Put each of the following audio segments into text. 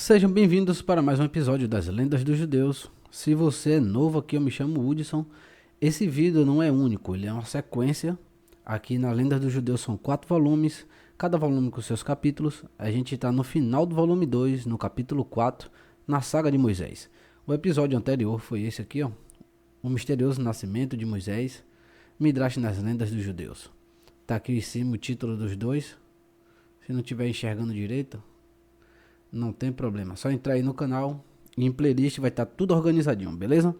Sejam bem-vindos para mais um episódio das Lendas dos Judeus. Se você é novo aqui, eu me chamo Hudson. Esse vídeo não é único, ele é uma sequência. Aqui na Lendas dos Judeus são 4 volumes, cada volume com seus capítulos. A gente está no final do volume 2, no capítulo 4, na saga de Moisés. O episódio anterior foi esse aqui, ó, o misterioso nascimento de Moisés, Midrash nas Lendas dos Judeus. Tá aqui em cima o título dos dois. Se não estiver enxergando direito, não tem problema, só entrar aí no canal e em playlist vai estar tudo organizadinho, beleza?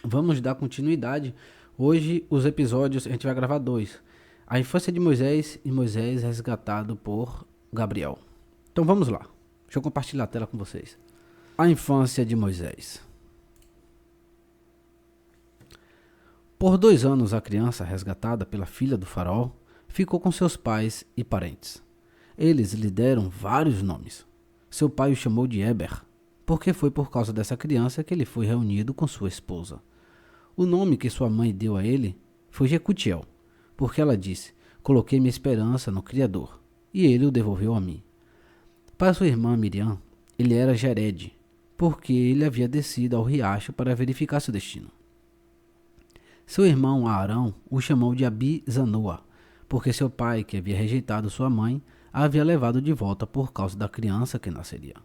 Vamos dar continuidade. Hoje os episódios, a gente vai gravar 2. A infância de Moisés e Moisés resgatado por Gabriel. Então vamos lá, deixa eu compartilhar a tela com vocês. A infância de Moisés. Por 2 anos a criança resgatada pela filha do faraó ficou com seus pais e parentes. Eles lhe deram vários nomes. Seu pai o chamou de Eber, porque foi por causa dessa criança que ele foi reunido com sua esposa. O nome que sua mãe deu a ele foi Jecutiel, porque ela disse: "Coloquei minha esperança no Criador, e ele o devolveu a mim." Para sua irmã Miriam, ele era Jered, porque ele havia descido ao riacho para verificar seu destino. Seu irmão Arão o chamou de Abi-Zanoa, porque seu pai, que havia rejeitado sua mãe, a havia levado de volta por causa da criança que nasceria.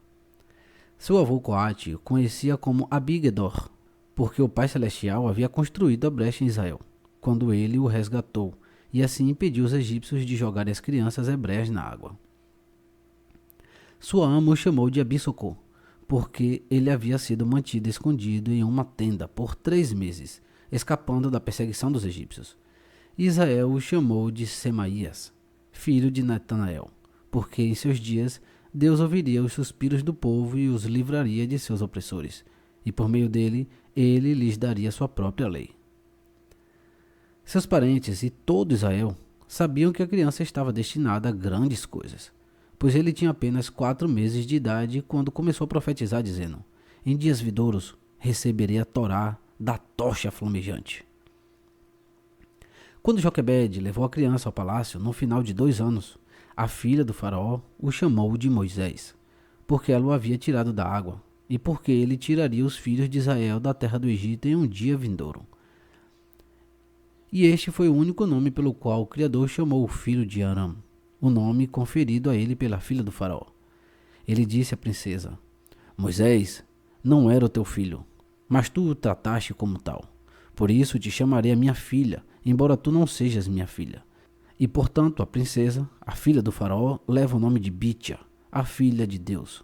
Seu avô Coate o conhecia como Abigedor, porque o Pai Celestial havia construído a brecha em Israel, quando ele o resgatou, e assim impediu os egípcios de jogarem as crianças hebreias na água. Sua ama o chamou de Abissocô, porque ele havia sido mantido escondido em uma tenda por 3 meses, escapando da perseguição dos egípcios. Israel o chamou de Semaías, filho de Natanael, porque em seus dias Deus ouviria os suspiros do povo e os livraria de seus opressores, e por meio dele, ele lhes daria sua própria lei. Seus parentes e todo Israel sabiam que a criança estava destinada a grandes coisas, pois ele tinha apenas 4 meses de idade quando começou a profetizar, dizendo: "Em dias vindouros receberei a Torá da tocha flamejante." Quando Joquebede levou a criança ao palácio, no final de 2 anos, a filha do faraó o chamou de Moisés, porque ela o havia tirado da água, e porque ele tiraria os filhos de Israel da terra do Egito em um dia vindouro. E este foi o único nome pelo qual o Criador chamou o filho de Aram, o nome conferido a ele pela filha do faraó. Ele disse à princesa: "Moisés não era o teu filho, mas tu o trataste como tal. Por isso te chamarei a minha filha, embora tu não sejas minha filha." E portanto a princesa, a filha do faraó, leva o nome de Bitia, a filha de Deus.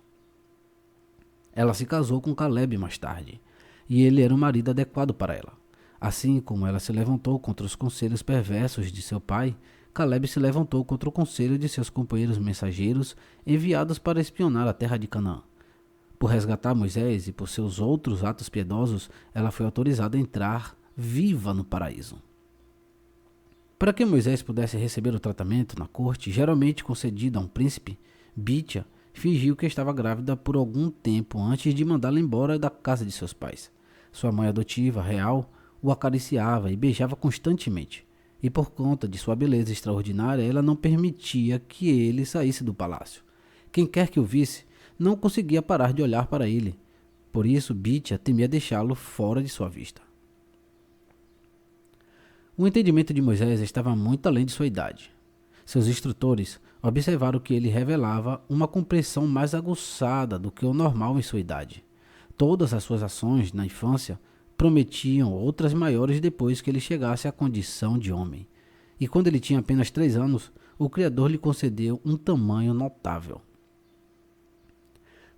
Ela se casou com Caleb mais tarde, e ele era o marido adequado para ela. Assim como ela se levantou contra os conselhos perversos de seu pai, Caleb se levantou contra o conselho de seus companheiros mensageiros enviados para espionar a terra de Canaã. Por resgatar Moisés e por seus outros atos piedosos, ela foi autorizada a entrar viva no paraíso. Para que Moisés pudesse receber o tratamento na corte geralmente concedido a um príncipe, Bitia fingiu que estava grávida por algum tempo antes de mandá-la embora da casa de seus pais. Sua mãe adotiva, real, o acariciava e beijava constantemente, e por conta de sua beleza extraordinária, ela não permitia que ele saísse do palácio. Quem quer que o visse não conseguia parar de olhar para ele, por isso Bitia temia deixá-lo fora de sua vista. O entendimento de Moisés estava muito além de sua idade. Seus instrutores observaram que ele revelava uma compreensão mais aguçada do que o normal em sua idade. Todas as suas ações na infância prometiam outras maiores depois que ele chegasse à condição de homem. E quando ele tinha apenas 3 anos, o Criador lhe concedeu um tamanho notável.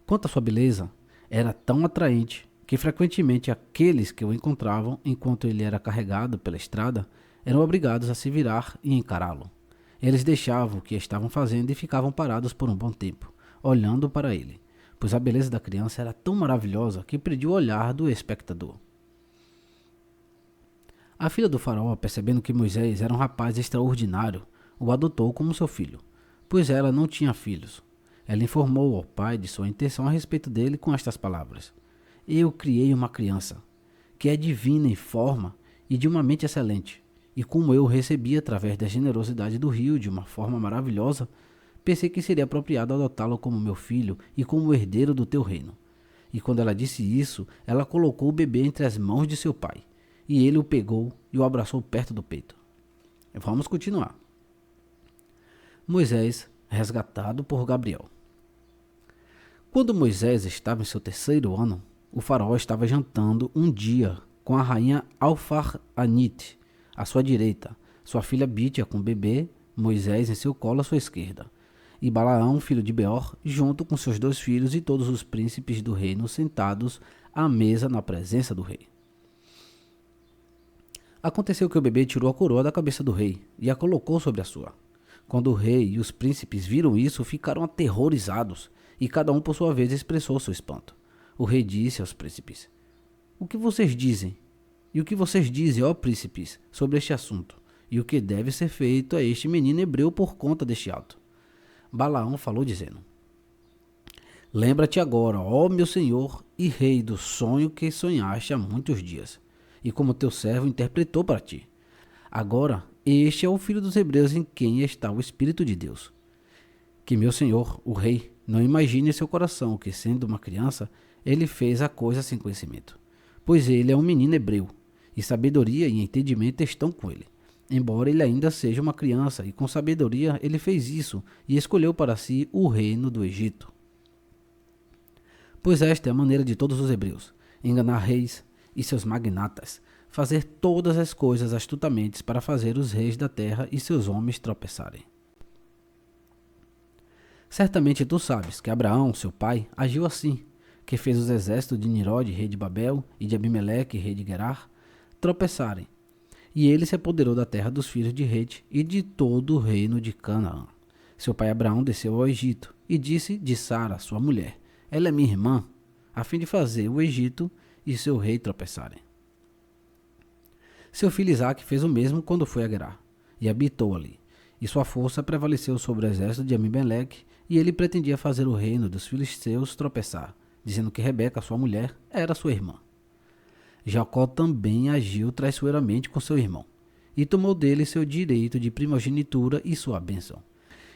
Quanto à sua beleza, era tão atraente que frequentemente aqueles que o encontravam enquanto ele era carregado pela estrada eram obrigados a se virar e encará-lo. Eles deixavam o que estavam fazendo e ficavam parados por um bom tempo, olhando para ele, pois a beleza da criança era tão maravilhosa que prendia o olhar do espectador. A filha do faraó, percebendo que Moisés era um rapaz extraordinário, o adotou como seu filho, pois ela não tinha filhos. Ela informou ao pai de sua intenção a respeito dele com estas palavras: "Eu criei uma criança, que é divina em forma e de uma mente excelente, e como eu o recebi através da generosidade do rio de uma forma maravilhosa, pensei que seria apropriado adotá-lo como meu filho e como herdeiro do teu reino. E quando ela disse isso, ela colocou o bebê entre as mãos de seu pai, e ele o pegou e o abraçou perto do peito. Vamos continuar. Moisés, resgatado por Gabriel. Quando Moisés estava em seu 3º ano, o faraó estava jantando um dia com a rainha Alfar'anit, à sua direita, sua filha Bítia com o bebê, Moisés em seu colo à sua esquerda, e Balaão, filho de Beor, junto com seus 2 filhos e todos os príncipes do reino sentados à mesa na presença do rei. Aconteceu que o bebê tirou a coroa da cabeça do rei e a colocou sobre a sua. Quando o rei e os príncipes viram isso, ficaram aterrorizados, e cada um por sua vez expressou seu espanto. O rei disse aos príncipes: "O que vocês dizem? E o que vocês dizem, ó príncipes, sobre este assunto? E o que deve ser feito a este menino hebreu por conta deste ato?" Balaão falou dizendo: "Lembra-te agora, ó meu senhor e rei, do sonho que sonhaste há muitos dias, e como teu servo interpretou para ti. Agora, este é o filho dos hebreus em quem está o Espírito de Deus. Que meu senhor, o rei, não imagine em seu coração que, sendo uma criança, ele fez a coisa sem conhecimento, pois ele é um menino hebreu, e sabedoria e entendimento estão com ele. Embora ele ainda seja uma criança, e com sabedoria ele fez isso, e escolheu para si o reino do Egito. Pois esta é a maneira de todos os hebreus, enganar reis e seus magnatas, fazer todas as coisas astutamente para fazer os reis da terra e seus homens tropeçarem. Certamente tu sabes que Abraão, seu pai, agiu assim, que fez os exércitos de Nirode, rei de Babel, e de Abimeleque, rei de Gerar, tropeçarem. E ele se apoderou da terra dos filhos de Hete e de todo o reino de Canaã. Seu pai Abraão desceu ao Egito e disse de Sara, sua mulher: "Ela é minha irmã", a fim de fazer o Egito e seu rei tropeçarem. Seu filho Isaque fez o mesmo quando foi a Gerar, e habitou ali. E sua força prevaleceu sobre o exército de Abimeleque, e ele pretendia fazer o reino dos filisteus tropeçar, dizendo que Rebeca, sua mulher, era sua irmã. Jacó também agiu traiçoeiramente com seu irmão, e tomou dele seu direito de primogenitura e sua bênção.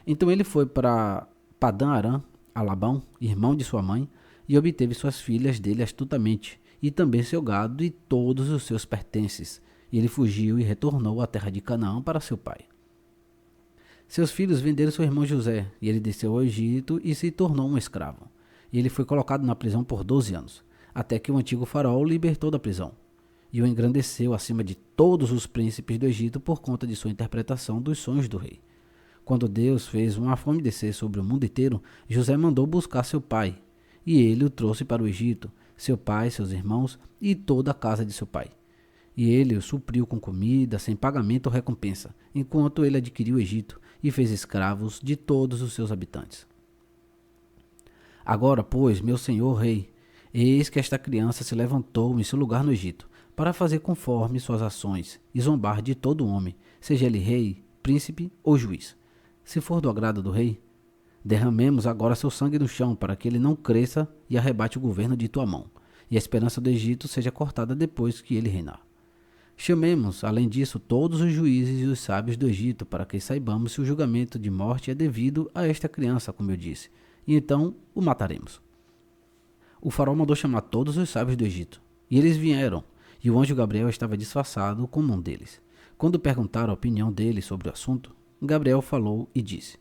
Então ele foi para Padã-Arã, a Labão, irmão de sua mãe, e obteve suas filhas dele astutamente, e também seu gado e todos os seus pertences. E ele fugiu e retornou à terra de Canaã para seu pai. Seus filhos venderam seu irmão José, e ele desceu ao Egito e se tornou um escravo. E ele foi colocado na prisão por 12 anos, até que o antigo faraó o libertou da prisão, e o engrandeceu acima de todos os príncipes do Egito por conta de sua interpretação dos sonhos do rei. Quando Deus fez uma fome descer sobre o mundo inteiro, José mandou buscar seu pai, e ele o trouxe para o Egito, seu pai, seus irmãos e toda a casa de seu pai. E ele o supriu com comida, sem pagamento ou recompensa, enquanto ele adquiriu o Egito e fez escravos de todos os seus habitantes. Agora, pois, meu senhor rei, eis que esta criança se levantou em seu lugar no Egito, para fazer conforme suas ações e zombar de todo homem, seja ele rei, príncipe ou juiz. Se for do agrado do rei, derramemos agora seu sangue no chão, para que ele não cresça e arrebate o governo de tua mão, e a esperança do Egito seja cortada depois que ele reinar. Chamemos, além disso, todos os juízes e os sábios do Egito, para que saibamos se o julgamento de morte é devido a esta criança, como eu disse, e então o mataremos. O faraó mandou chamar todos os sábios do Egito, e eles vieram, e o anjo Gabriel estava disfarçado como um deles. Quando perguntaram a opinião dele sobre o assunto, Gabriel falou e disse: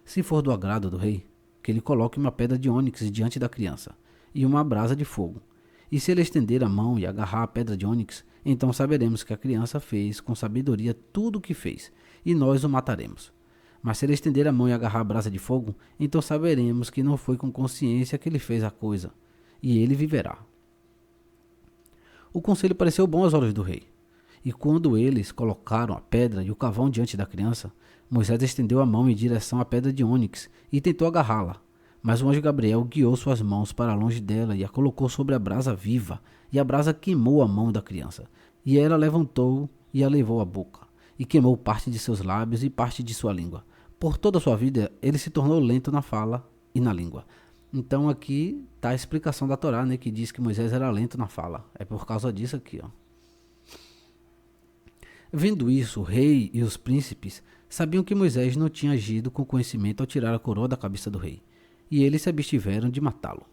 "Se for do agrado do rei, que ele coloque uma pedra de ônix diante da criança, e uma brasa de fogo. E se ele estender a mão e agarrar a pedra de ônix, então saberemos que a criança fez com sabedoria tudo o que fez, e nós o mataremos. Mas se ele estender a mão e agarrar a brasa de fogo, então saberemos que não foi com consciência que ele fez a coisa, e ele viverá." O conselho pareceu bom aos olhos do rei. E quando eles colocaram a pedra e o carvão diante da criança, Moisés estendeu a mão em direção à pedra de ônix e tentou agarrá-la. Mas o anjo Gabriel guiou suas mãos para longe dela e a colocou sobre a brasa viva, e a brasa queimou a mão da criança. E ela levantou e a levou à boca, e queimou parte de seus lábios e parte de sua língua. Por toda a sua vida, ele se tornou lento na fala e na língua. Então aqui está a explicação da Torá, né, que diz que Moisés era lento na fala. É por causa disso aqui, ó. Vendo isso, o rei e os príncipes sabiam que Moisés não tinha agido com conhecimento ao tirar a coroa da cabeça do rei, e eles se abstiveram de matá-lo.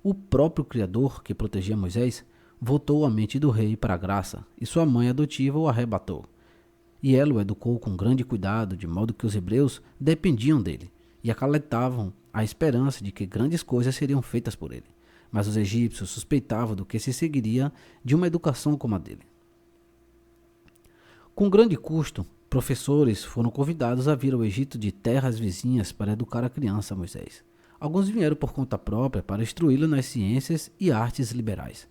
O próprio Criador, que protegia Moisés, voltou a mente do rei para a graça, e sua mãe adotiva o arrebatou. E ela o educou com grande cuidado, de modo que os hebreus dependiam dele, e acalentavam a esperança de que grandes coisas seriam feitas por ele. Mas os egípcios suspeitavam do que se seguiria de uma educação como a dele. Com grande custo, professores foram convidados a vir ao Egito de terras vizinhas para educar a criança Moisés. Alguns vieram por conta própria para instruí-lo nas ciências e artes liberais.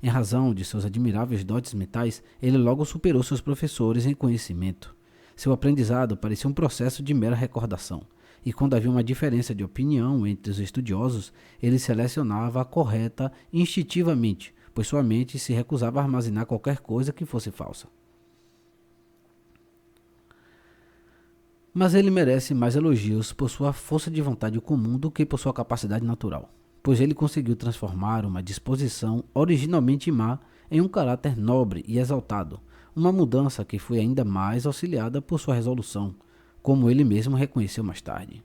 Em razão de seus admiráveis dotes mentais, ele logo superou seus professores em conhecimento. Seu aprendizado parecia um processo de mera recordação, e quando havia uma diferença de opinião entre os estudiosos, ele selecionava a correta instintivamente, pois sua mente se recusava a armazenar qualquer coisa que fosse falsa. Mas ele merece mais elogios por sua força de vontade comum do que por sua capacidade natural, pois ele conseguiu transformar uma disposição originalmente má em um caráter nobre e exaltado, uma mudança que foi ainda mais auxiliada por sua resolução, como ele mesmo reconheceu mais tarde.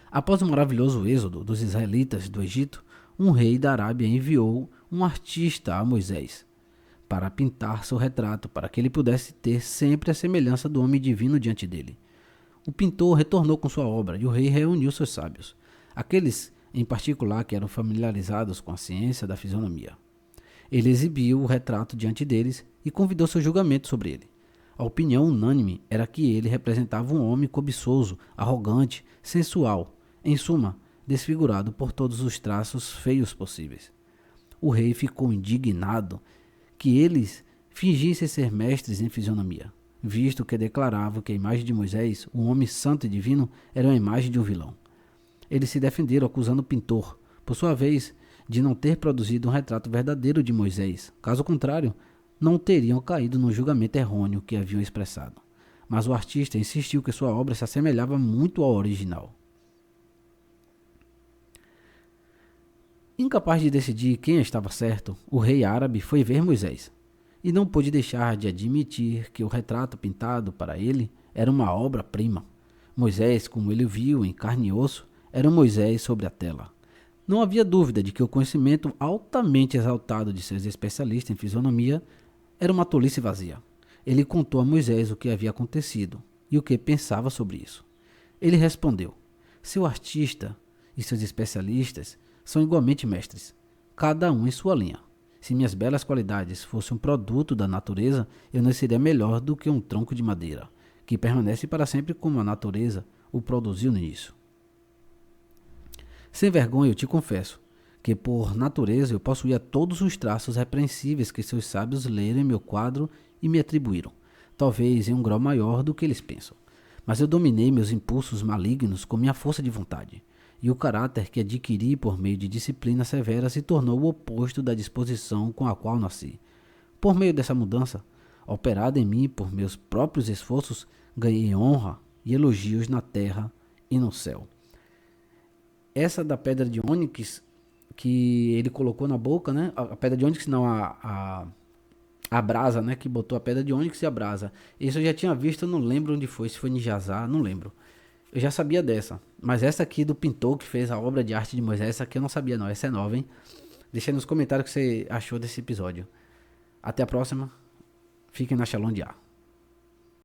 Após o maravilhoso êxodo dos israelitas do Egito, um rei da Arábia enviou um artista a Moisés para pintar seu retrato, para que ele pudesse ter sempre a semelhança do homem divino diante dele. O pintor retornou com sua obra e o rei reuniu seus sábios, aqueles em particular que eram familiarizados com a ciência da fisionomia. Ele exibiu o retrato diante deles e convidou seu julgamento sobre ele. A opinião unânime era que ele representava um homem cobiçoso, arrogante, sensual, em suma, desfigurado por todos os traços feios possíveis. O rei ficou indignado que eles fingissem ser mestres em fisionomia, visto que declaravam que a imagem de Moisés, um homem santo e divino, era a imagem de um vilão. Eles se defenderam acusando o pintor, por sua vez, de não ter produzido um retrato verdadeiro de Moisés. Caso contrário, não teriam caído no julgamento errôneo que haviam expressado. Mas o artista insistiu que sua obra se assemelhava muito ao original. Incapaz de decidir quem estava certo, o rei árabe foi ver Moisés, e não pôde deixar de admitir que o retrato pintado para ele era uma obra-prima. Moisés, como ele viu em carne e osso, era Moisés sobre a tela. Não havia dúvida de que o conhecimento altamente exaltado de seus especialistas em fisionomia era uma tolice vazia. Ele contou a Moisés o que havia acontecido e o que pensava sobre isso. Ele respondeu: seu artista e seus especialistas são igualmente mestres, cada um em sua linha. Se minhas belas qualidades fossem um produto da natureza, eu não seria melhor do que um tronco de madeira, que permanece para sempre como a natureza o produziu no início. Sem vergonha, eu te confesso que, por natureza, eu possuía todos os traços repreensíveis que seus sábios leram em meu quadro e me atribuíram, talvez em um grau maior do que eles pensam. Mas eu dominei meus impulsos malignos com minha força de vontade, e o caráter que adquiri por meio de disciplina severa se tornou o oposto da disposição com a qual nasci. Por meio dessa mudança, operada em mim por meus próprios esforços, ganhei honra e elogios na terra e no céu. Essa da pedra de ônix que ele colocou na boca, né? A pedra de ônix não, a brasa, né? Que botou a pedra de ônix e a brasa. Isso eu já tinha visto, eu não lembro onde foi, se foi em Jazá, não lembro. Eu já sabia dessa, mas essa aqui do pintor que fez a obra de arte de Moisés, essa aqui eu não sabia não, essa é nova, hein? Deixa aí nos comentários o que você achou desse episódio. Até a próxima, fiquem na Shalom de Ar.